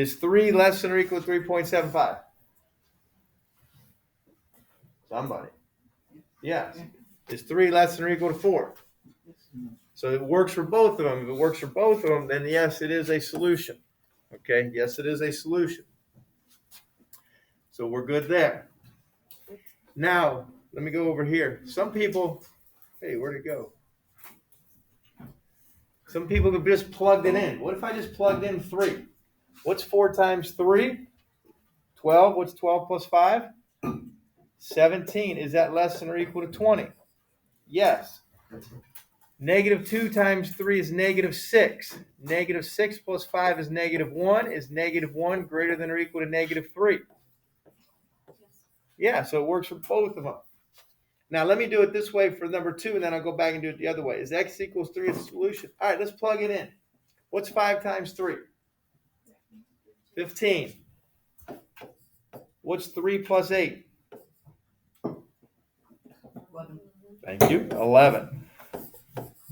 Is 3 less than or equal to 3.75? Somebody. Yes. Is 3 less than or equal to 4? So it works for both of them. If it works for both of them, then yes, it is a solution. Okay, yes, it is a solution. So we're good there. Now, let me go over here. Some people, hey, where'd it go? Some people have just plugged it in. What if I just plugged in 3? What's 4 times 3? 12. What's 12 plus 5? 17. Is that less than or equal to 20? Yes. Negative 2 times 3 is negative 6. Negative 6 plus 5 is negative 1. Is negative 1 greater than or equal to negative 3? Yeah, so it works for both of them. Now, let me do it this way for number 2, and then I'll go back and do it the other way. Is x equals 3 a solution? All right, let's plug it in. What's 5 times 3? 15. What's 3 plus 8? 11. Thank you. 11.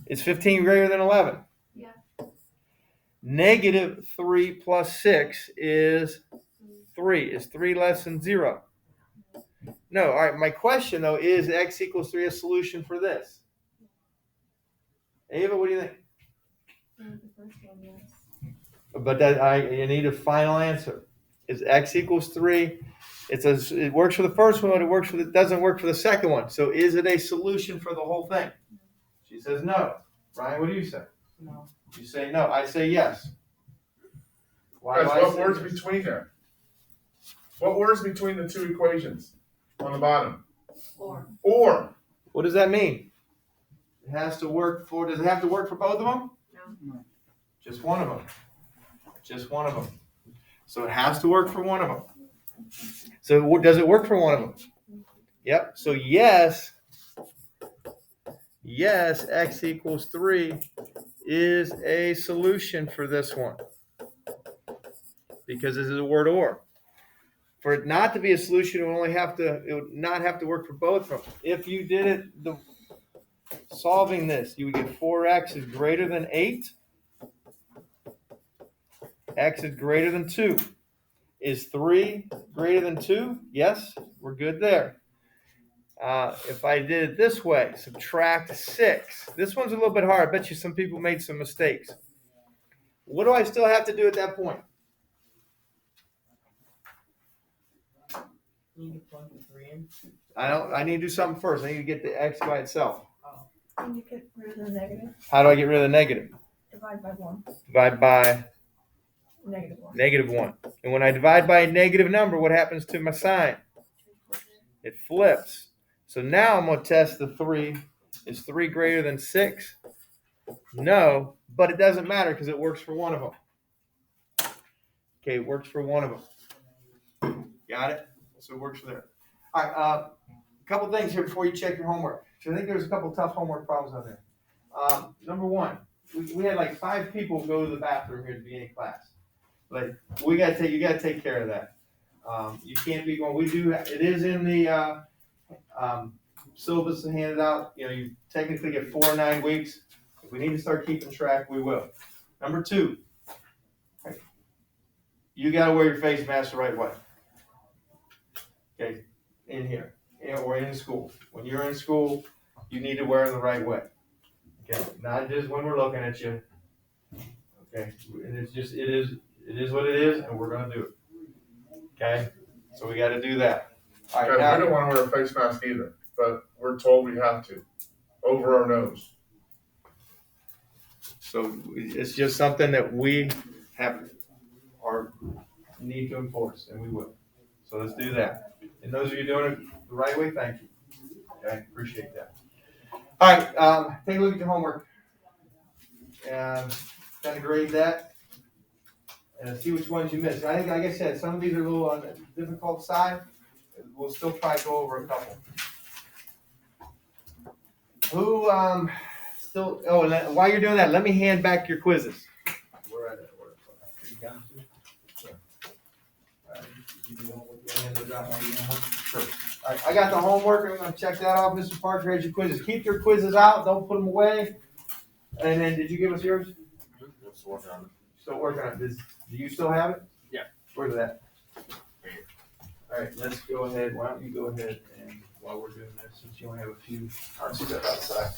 Is 15 greater than 11? Yeah. Negative 3 plus 6 is 3. Is 3 less than 0? No. All right, my question, though, is x equals 3 a solution for this? Ava, what do you think? The first one, yes. But you need a final answer. Is x equals 3? It works for the first one, but it doesn't work for the second one. So is it a solution for the whole thing? She says no. Ryan, what do you say? No. You say no. I say yes. Why do Guys, I what say words yes? between there? What words between the two equations on the bottom? Or. What does that mean? It has to work for. Does it have to work for both of them? No. Just one of them. Just one of them. So it has to work for one of them. So does it work for one of them? Yep. So yes, x equals 3 is a solution for this one. Because this is a word or. For it not to be a solution, it would not have to work for both of them. If you did it, solving this, you would get 4x is greater than 8. X is greater than 2. Is 3 greater than 2? Yes, we're good there. If I did it this way, subtract 6. This one's a little bit hard. I bet you some people made some mistakes. What do I still have to do at that point? You need to plug the 3 in. I need to do something first. I need to get the x by itself. Can you get rid of the negative? How do I get rid of the negative? Divide by 1. Divide by Negative 1. -1. And when I divide by a negative number, what happens to my sign? It flips. So now I'm going to test the 3. Is 3 greater than 6? No, but it doesn't matter because it works for one of them. Okay, it works for one of them. Got it? So it works for there. All right, a couple things here before you check your homework. So I think there's a couple tough homework problems on there. Number 1, we had like 5 people go to the bathroom here at the beginning of class. Like you got to take care of that. You can't be going. It is in the syllabus handed out. You technically get 4 or 9 weeks. If we need to start keeping track, we will. Number 2, you got to wear your face mask the right way. Okay, in here or in school. When you're in school, you need to wear them the right way. Okay, not just when we're looking at you. Okay, and it is what it is, and we're going to do it. Okay, so we got to do that. All right, Guys, we don't want to wear a face mask either, but we're told we have to. Over our nose. So it's just something that we have or need to enforce, and we will. So let's do that. And those of you doing it the right way, thank you. Okay, appreciate that. All right, take a look at your homework. And kind of grade that and see which ones you missed. I think, like I said, some of these are a little on the difficult side. We'll still probably go over a couple. Who still? Oh, and while you're doing that, let me hand back your quizzes. Where are they? Sure. All right, I got the homework. I'm going to check that off. Mr. Parker has your quizzes. Keep your quizzes out. Don't put them away. And then, did you give us yours? Still working on it. Still working on it. Do you still have it? Yes. Where's that? All right, let's go ahead. Why don't you go ahead and while we're doing this, since you only have a few hours to step outside,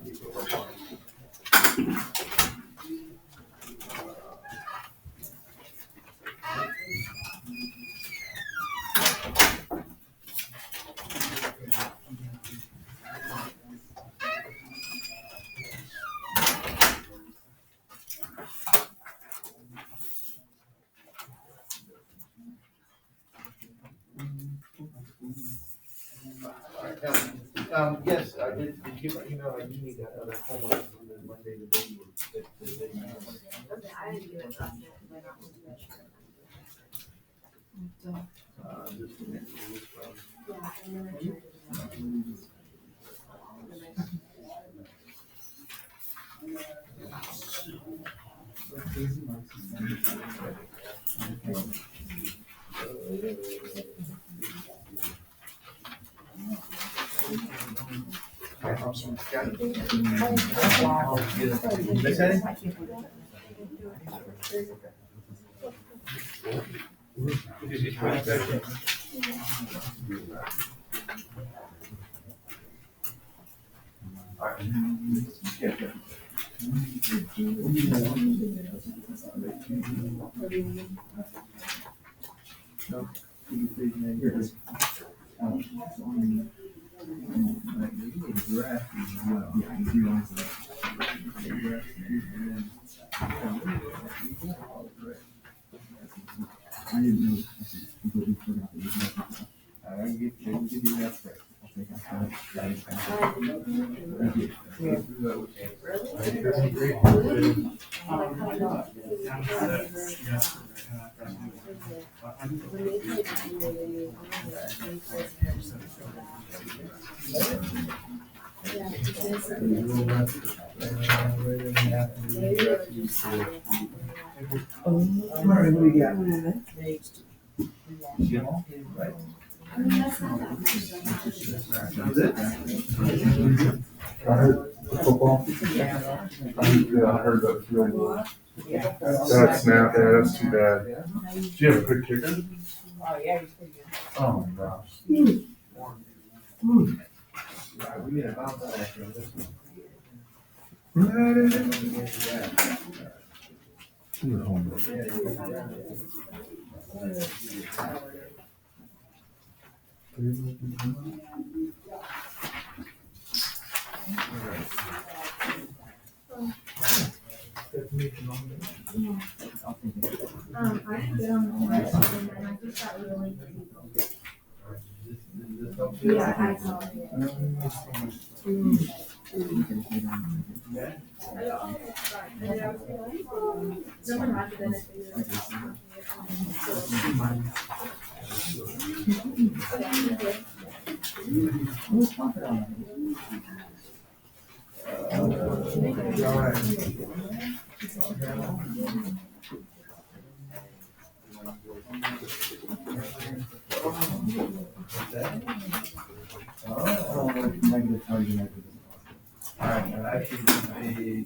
you go work on it. All right, yes, I did. Did you get my email? I do need that other homework from the Monday the day you were. Okay, I didn't do it last night because I got one too much. Just a minute, this from- Yeah, and then I tried it. Miss Henny? Alright, what do we got? I heard football. Yeah, I heard that field goal. That's not, yeah, that's too bad. Do you have a good kicker? Oh, yeah, he's pretty good. Oh my gosh. We need a bounce back on this one. I didn't get on the horse and then I just got really. Yeah, I saw it. Someone rather than Alright, now that should be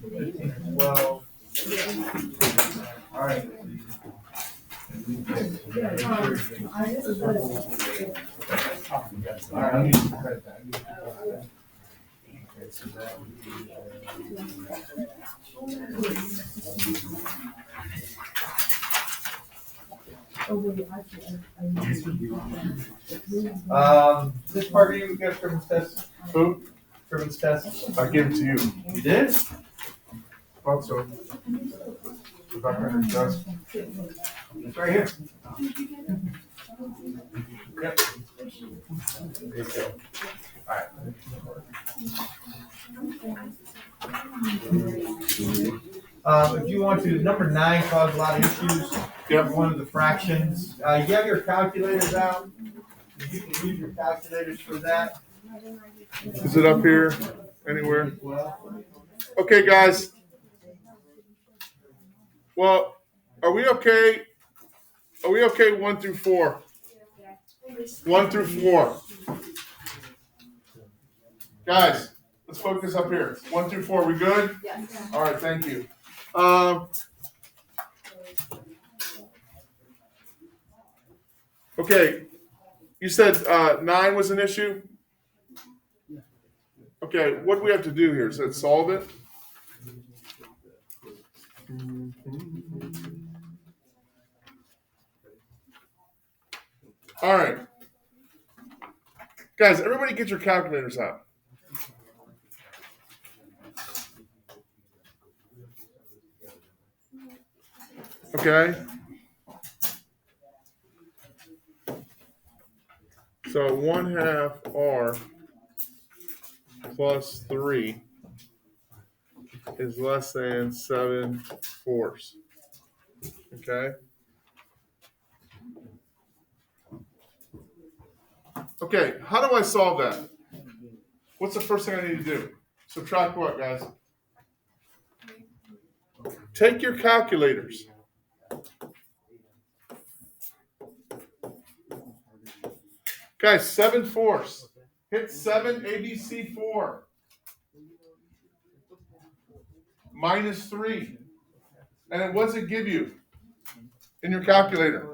15, 12. Alright. Alright, I'll use the credit back. Okay, so that would be, this part of you got Scrivener's test? Who? Scrivener's test? I give it to you. You did? Thought so. The back of your desk. It's right here. Yep. There you go. Alright. If you want to, number 9 caused a lot of issues. Yep. One of the fractions. You have your calculators out. You can use your calculators for that. Is it up here anywhere? Well, Okay, guys. Well, are we okay? Are we okay 1 through 4? 1 through 4. Guys, let's focus up here. 1 through 4, we good? Yes. All right, thank you. Okay, you said 9 was an issue? Okay, what do we have to do here? So solve it? All right. Guys, everybody get your calculators out. Okay? So 1/2 R plus 3 is less than 7/4. Okay? Okay, how do I solve that? What's the first thing I need to do? Subtract what, guys? Take your calculators. Guys, 7/4. Hit 7 ABC 4. Minus 3. And then what does it give you in your calculator?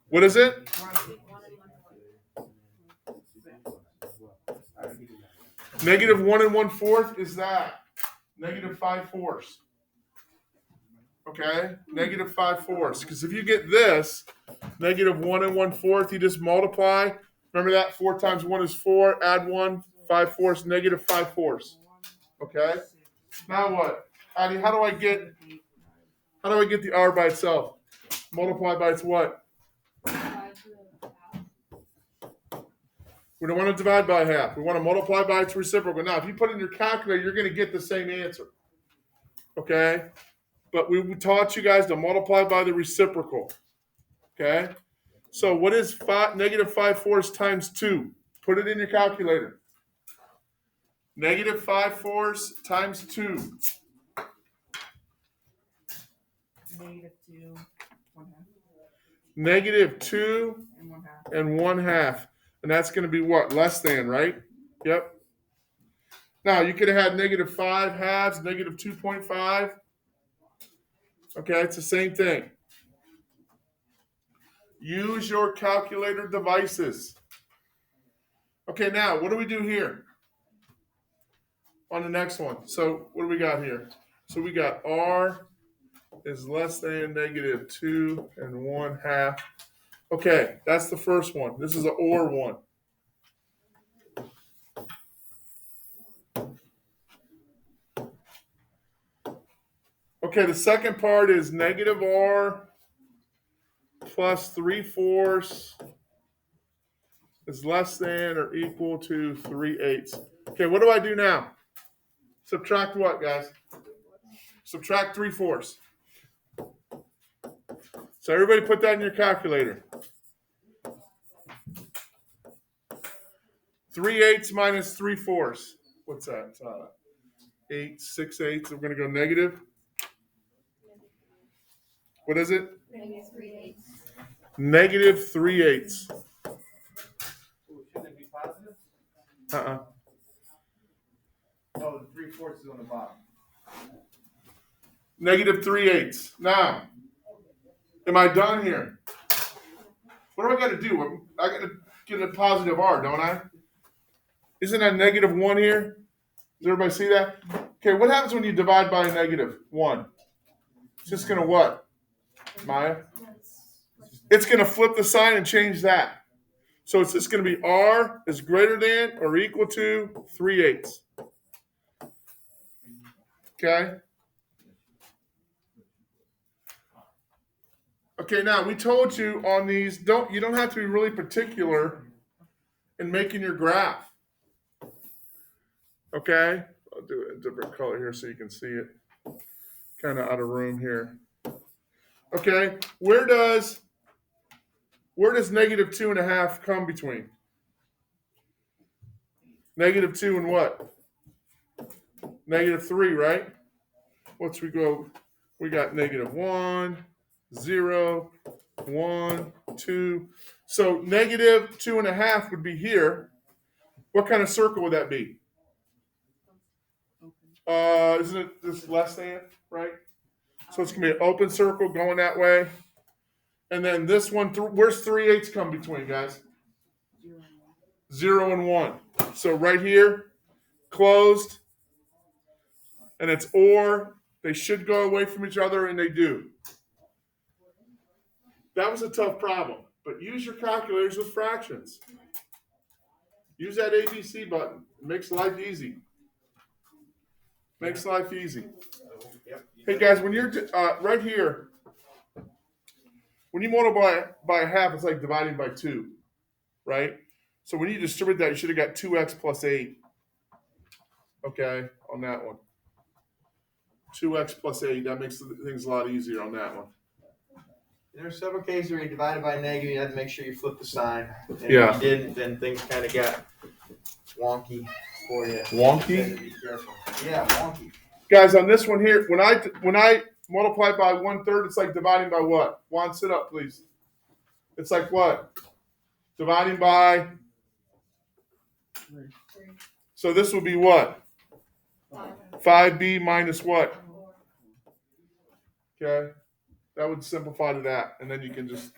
What is it? Negative 1 1/4 is that. Negative 5/4. Okay? Negative 5/4. Because if you get this, negative 1 1/4, you just multiply. Remember that? 4 times 1 is 4. Add 1. 5/4, negative 5/4. Okay? Now what? Addie, how do I get the R by itself? Multiply by its what? We don't want to divide by half. We want to multiply by its reciprocal. Now, if you put in your calculator, you're going to get the same answer. Okay? But we taught you guys to multiply by the reciprocal. Okay? So what is negative 5/4 times 2? Put it in your calculator. Negative 5/4 times 2. Negative 2, 1/2. Negative 2 And 1/2. and 1/2. And that's going to be what? Less than, right? Yep. Now, you could have had negative 5/2, negative 2.5. Okay, it's the same thing. Use your calculator devices. Okay, now, what do we do here? On the next one. So, what do we got here? So, we got R is less than negative 2 and 1/2. Okay, that's the first one. This is an OR one. Okay, the second part is negative R plus 3/4 is less than or equal to 3/8. Okay, what do I do now? Subtract what, guys? Subtract 3/4. So everybody put that in your calculator. 3/8 minus 3/4. What's that? 8, 6/8. We're going to go negative. What is it? Negative 3/8. Negative 3/8. Shouldn't it be positive? Uh-uh. Oh, the 3/4 is on the bottom. Negative 3/8. Now, am I done here? What do I got to do? I got to get a positive R, don't I? Isn't that negative 1 here? Does everybody see that? Okay, what happens when you divide by a negative 1? It's just going to what? Maya? It's going to flip the sign and change that. So it's just going to be R is greater than or equal to 3/8. Okay? Okay, now we told you on these, you don't have to be really particular in making your graph. Okay? I'll do it in a different color here so you can see it. Kind of out of room here. Okay, where does negative 2.5 come between? Negative 2 and what? Negative 3, right? What's we go? We got negative 1, 0, 1, 2. So negative 2.5 would be here. What kind of circle would that be? Isn't it this less than, right? So it's going to be an open circle going that way. And then this one, where's 3/8 come between, guys? 0 and 1. So right here, closed, and it's or. They should go away from each other, and they do. That was a tough problem, but use your calculators with fractions. Use that ABC button. It makes life easy. Makes life easy. Hey guys, when you're right here, when you multiply by half, it's like dividing by 2, right? So when you distribute that, you should have got 2x plus 8. Okay, on that one. 2x plus 8. That makes things a lot easier on that one. There are several cases where you divided by a negative, you had to make sure you flip the sign. And Yeah. if you didn't, then things kind of got wonky for you. Wonky? You had to be careful. Yeah, wonky. Guys, on this one here, when I multiply by 1/3, it's like dividing by what? Juan, sit up, please. It's like what? Dividing by. So this would be what? 5b minus what? Okay, that would simplify to that, and then you can just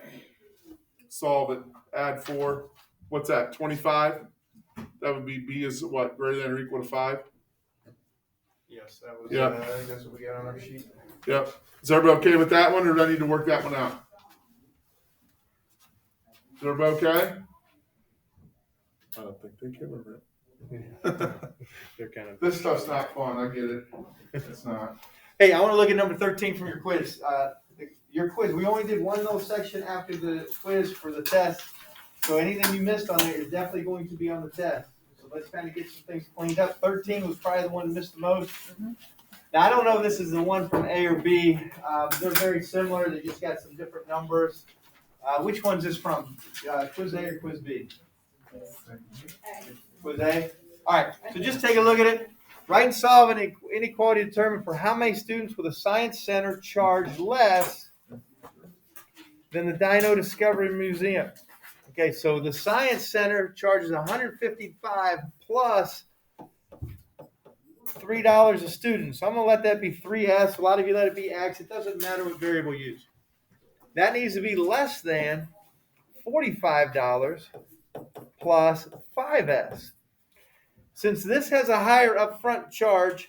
solve it. Add 4. What's that? 25. That would be b is what? Greater than or equal to 5. Yes, that was. Yeah. I think that's what we got on our sheet. Yep. Is everybody okay with that one, or do I need to work that one out? Is everybody okay? I don't think they care about it. They're kind of. This stuff's not fun. I get it. It's not. Hey, I want to look at number 13 from your quiz. Your quiz. We only did one little section after the quiz for the test, so anything you missed on there is definitely going to be on the test. So let's kind of get some things cleaned up. 13 was probably the one that missed the most. Now I don't know if this is the one from A or B. They're very similar. They just got some different numbers. Which one's this from? Quiz A or Quiz B? Quiz A. All right. So just take a look at it. Write and solve an inequality determined for how many students with a science center charge less than the Dino Discovery Museum. Okay, so the science center charges $155 plus $3 a student. So I'm gonna let that be 3S. A lot of you let it be X. It doesn't matter what variable you use. That needs to be less than $45 plus 5S. Since this has a higher upfront charge,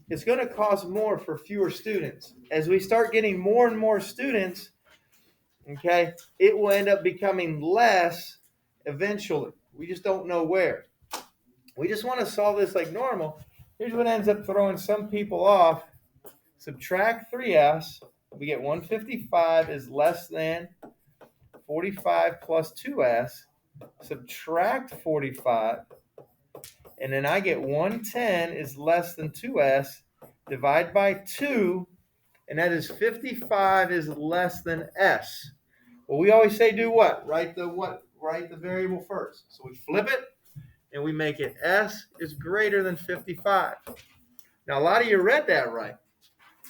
it's going to cost more for fewer students. As we start getting more and more students, okay, it will end up becoming less eventually. We just don't know where. We just want to solve this like normal. Here's what ends up throwing some people off. Subtract 3S. We get 155 is less than 45 plus 2S. Subtract 45. And then I get 110 is less than 2S. Divide by 2. And that is 55 is less than S. Well, we always say do what? Write the variable first. So we flip it and we make it S is greater than 55. Now, a lot of you read that right.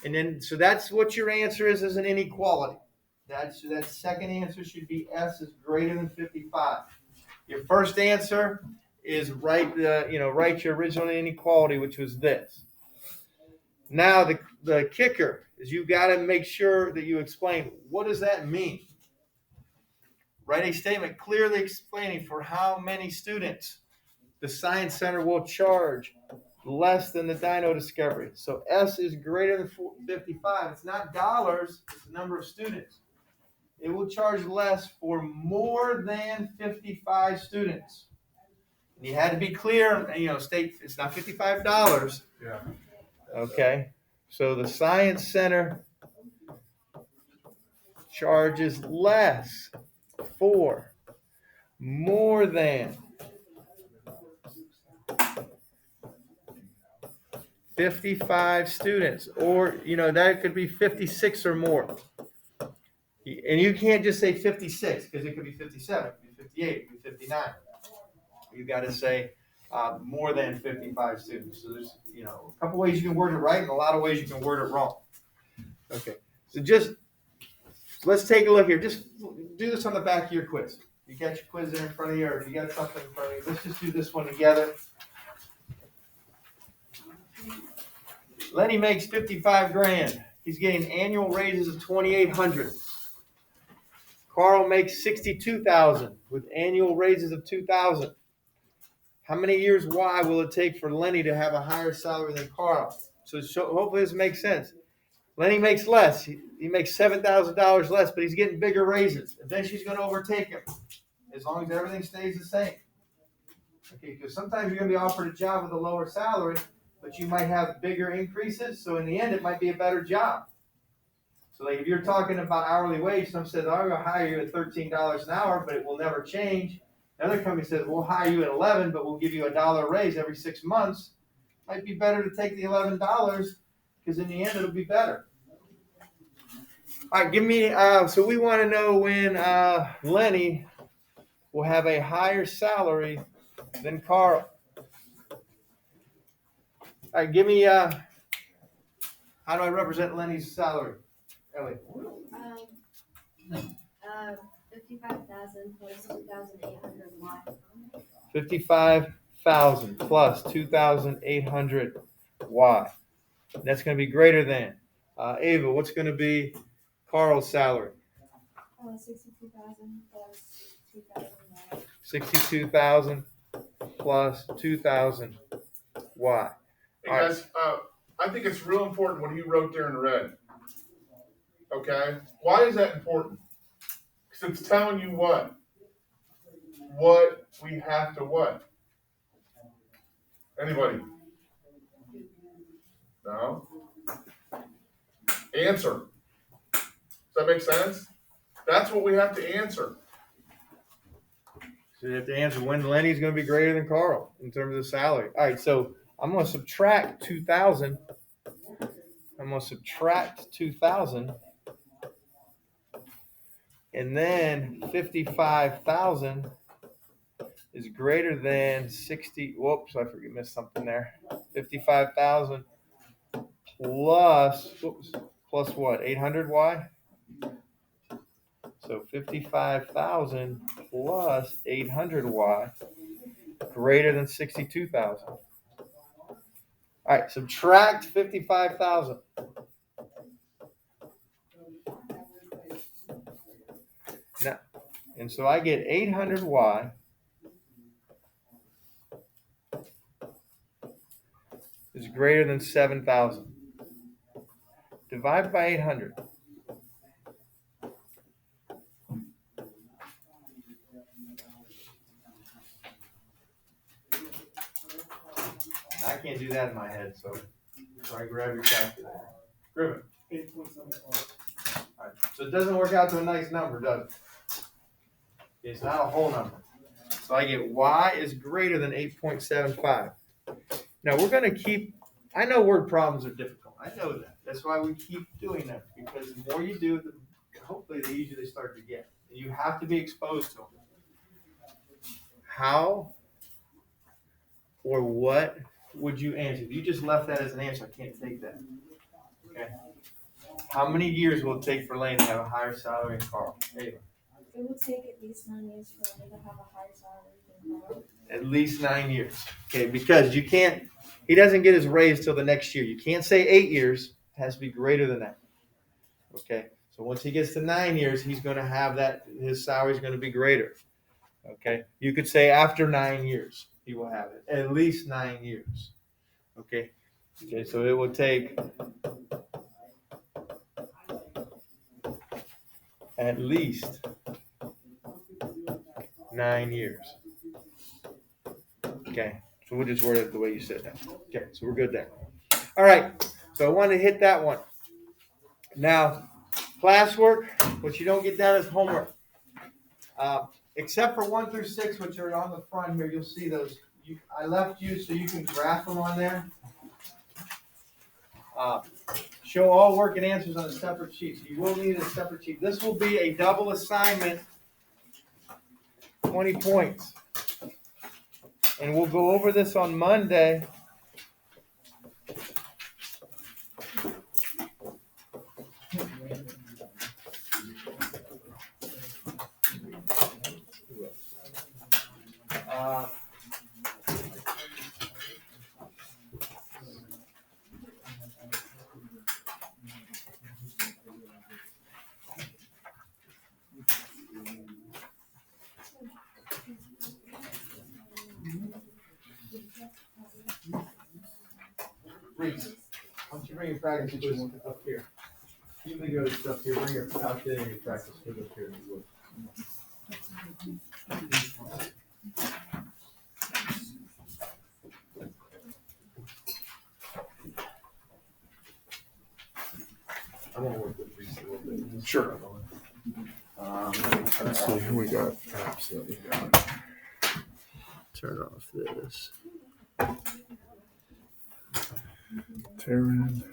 And then, so that's what your answer is as an inequality. That second answer should be S is greater than 55. Your first answer is write your original inequality, which was this. Now, the kicker is you've got to make sure that you explain, what does that mean? Write a statement clearly explaining for how many students the Science Center will charge less than the Dino Discovery. So S is greater than 55. It's not dollars, it's the number of students. It will charge less for more than 55 students. And you had to be clear, state it's not $55. Yeah. Okay. So the Science Center charges less for more than 55 students, or that could be 56 or more. And you can't just say 56 because it could be 57, it could be 58, it could be 59. You got to say more than 55 students. So there's a couple ways you can word it right and a lot of ways you can word it wrong. Okay, so let's take a look here. Just do this on the back of your quiz. You got your quiz there in front of you, or if you got something in front of you, let's just do this one together. Lenny makes 55 grand. He's getting annual raises of 2,800. Carl makes $62,000 with annual raises of $2,000. How many years Y will it take for Lenny to have a higher salary than Carl? So hopefully this makes sense. Lenny makes less. He makes $7,000 less, but he's getting bigger raises. Eventually he's going to overtake him as long as everything stays the same. Okay, because sometimes you're going to be offered a job with a lower salary, but you might have bigger increases. So in the end, it might be a better job. So like if you're talking about hourly wage, some says, I'm going to hire you at $13 an hour, but it will never change. Another company says, we'll hire you at 11, but we'll give you $1 raise every 6 months. Might be better to take the $11 because in the end, it'll be better. All right, give me, so we want to know when Lenny will have a higher salary than Carl. All right, give me, how do I represent Lenny's salary? Ellie. 55,000 plus 2,800 Y. 55,000 plus 2,800 Y. That's going to be greater than. Ava, what's going to be Carl's salary? 62,000 plus 2,000 Y. 62,000 plus 2,000 Y. Hey guys, I think it's real important what he wrote there in red. Okay? Why is that important? Because it's telling you what? What we have to what? Anybody? No? Answer. Does that make sense? That's what we have to answer. So you have to answer when Lenny's going to be greater than Carl in terms of salary. All right, so I'm going to subtract 2,000. I'm going to subtract 2,000. And then 55,000 is greater than 60. Whoops, I missed something there. 55,000 plus what? 800 Y? So 55,000 plus 800 Y greater than 62,000. All right, subtract 55,000. Now, and so I get 800 Y is greater than 7,000. Divide by 800. I can't do that in my head, so I grab your calculator. Grab it. 8.75. All right, so it doesn't work out to a nice number, does it? It's not a whole number. So I get Y is greater than 8.75. Now we're going to keep, I know word problems are difficult. I know that. That's why we keep doing them, because the more you do, hopefully the easier they start to get. And you have to be exposed to them. How or what would you answer? If you just left that as an answer, I can't take that. Okay. How many years will it take for Lane to have a higher salary than Carl? Ava. It will take at least 9 years for me to have a higher salary than Carl. At least 9 years. Okay, because you can't, he doesn't get his raise till the next year. You can't say 8 years. It has to be greater than that. Okay, so once he gets to 9 years, he's going to have that, his salary is going to be greater. Okay, you could say after 9 years, he will have it. At least 9 years. Okay, so it will take at least 9 years. Okay, so we'll just word it the way you said that. Okay, so we're good there. All right, so I want to hit that one. Now, classwork, what you don't get done is homework. Except for 1 through 6, which are on the front here, you'll see those. I left you so you can graph them on there. Show all work and answers on a separate sheet. So you will need a separate sheet. This will be a double assignment, 20 points. And we'll go over this on Monday. Reese, why don't you bring your practice pictures up here? You can go stuff here. Bring your out there and your practice pictures up here. I want to work with Reese a little bit. Sure. Let's see who we got. Turn off this. Taryn.